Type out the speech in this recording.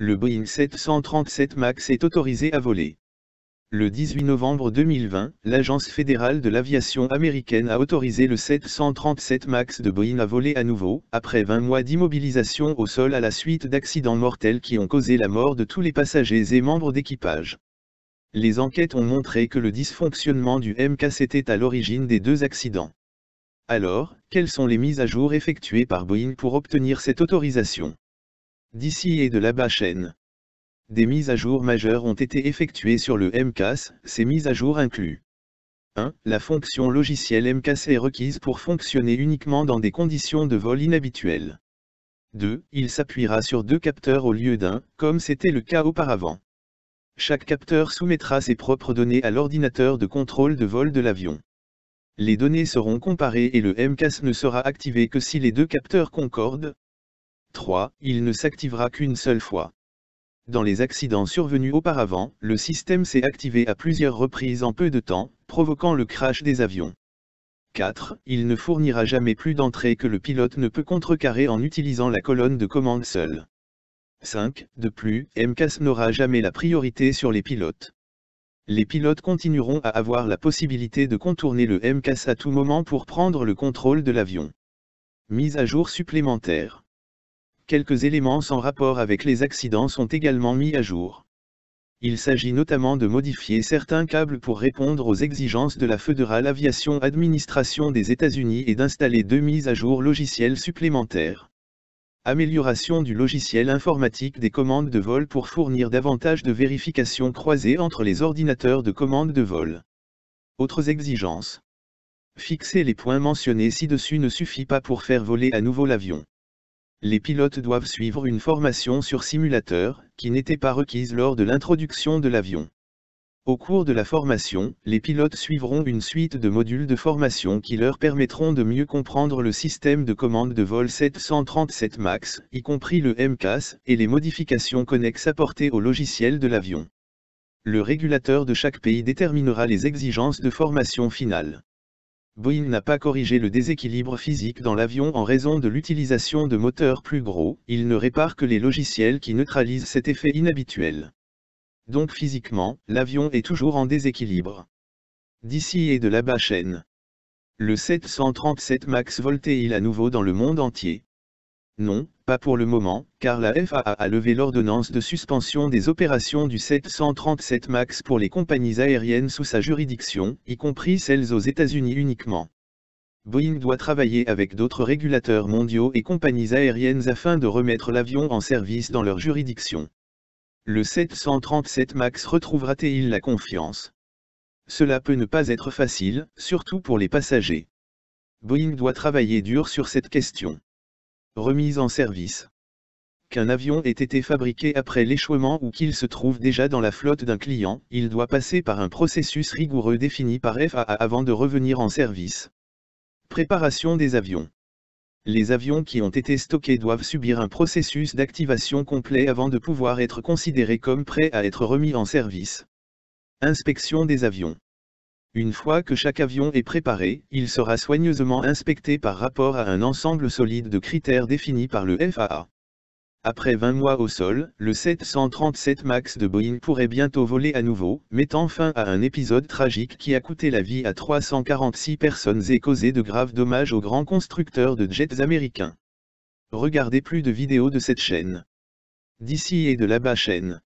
Le Boeing 737 MAX est autorisé à voler. Le 18 novembre 2020, l'Agence fédérale de l'aviation américaine a autorisé le 737 MAX de Boeing à voler à nouveau, après 20 mois d'immobilisation au sol à la suite d'accidents mortels qui ont causé la mort de tous les passagers et membres d'équipage. Les enquêtes ont montré que le dysfonctionnement du MCAS était à l'origine des deux accidents. Alors, quelles sont les mises à jour effectuées par Boeing pour obtenir cette autorisation? D'ici et de là-bas chaîne. Des mises à jour majeures ont été effectuées sur le MCAS, ces mises à jour incluent 1. La fonction logicielle MCAS est requise pour fonctionner uniquement dans des conditions de vol inhabituelles. 2. Il s'appuiera sur 2 capteurs au lieu d'un, comme c'était le cas auparavant. Chaque capteur soumettra ses propres données à l'ordinateur de contrôle de vol de l'avion. Les données seront comparées et le MCAS ne sera activé que si les 2 capteurs concordent. 3. Il ne s'activera qu'une seule fois. Dans les accidents survenus auparavant, le système s'est activé à plusieurs reprises en peu de temps, provoquant le crash des avions. 4. Il ne fournira jamais plus d'entrée que le pilote ne peut contrecarrer en utilisant la colonne de commande seule. 5. De plus, MCAS n'aura jamais la priorité sur les pilotes. Les pilotes continueront à avoir la possibilité de contourner le MCAS à tout moment pour prendre le contrôle de l'avion. Mise à jour supplémentaire. Quelques éléments sans rapport avec les accidents sont également mis à jour. Il s'agit notamment de modifier certains câbles pour répondre aux exigences de la Federal Aviation Administration des États-Unis et d'installer 2 mises à jour logicielles supplémentaires. Amélioration du logiciel informatique des commandes de vol pour fournir davantage de vérifications croisées entre les ordinateurs de commande de vol. Autres exigences. Fixer les points mentionnés ci-dessus ne suffit pas pour faire voler à nouveau l'avion. Les pilotes doivent suivre une formation sur simulateur, qui n'était pas requise lors de l'introduction de l'avion. Au cours de la formation, les pilotes suivront une suite de modules de formation qui leur permettront de mieux comprendre le système de commande de vol 737 MAX, y compris le MCAS, et les modifications connexes apportées au logiciel de l'avion. Le régulateur de chaque pays déterminera les exigences de formation finale. Boeing n'a pas corrigé le déséquilibre physique dans l'avion en raison de l'utilisation de moteurs plus gros, il ne répare que les logiciels qui neutralisent cet effet inhabituel. Donc physiquement, l'avion est toujours en déséquilibre. D'ici et de là-bas chaîne. Le 737 MAX vole-t-il à nouveau dans le monde entier? Non, pas pour le moment, car la FAA a levé l'ordonnance de suspension des opérations du 737 MAX pour les compagnies aériennes sous sa juridiction, y compris celles aux États-Unis uniquement. Boeing doit travailler avec d'autres régulateurs mondiaux et compagnies aériennes afin de remettre l'avion en service dans leur juridiction. Le 737 MAX retrouvera-t-il la confiance? Cela peut ne pas être facile, surtout pour les passagers. Boeing doit travailler dur sur cette question. Remise en service. Qu'un avion ait été fabriqué après l'échouement ou qu'il se trouve déjà dans la flotte d'un client, il doit passer par un processus rigoureux défini par FAA avant de revenir en service. Préparation des avions. Les avions qui ont été stockés doivent subir un processus d'activation complet avant de pouvoir être considérés comme prêts à être remis en service. Inspection des avions. Une fois que chaque avion est préparé, il sera soigneusement inspecté par rapport à un ensemble solide de critères définis par le FAA. Après 20 mois au sol, le 737 MAX de Boeing pourrait bientôt voler à nouveau, mettant fin à un épisode tragique qui a coûté la vie à 346 personnes et causé de graves dommages aux grands constructeurs de jets américains. Regardez plus de vidéos de cette chaîne. D'ici et de là-bas chaîne.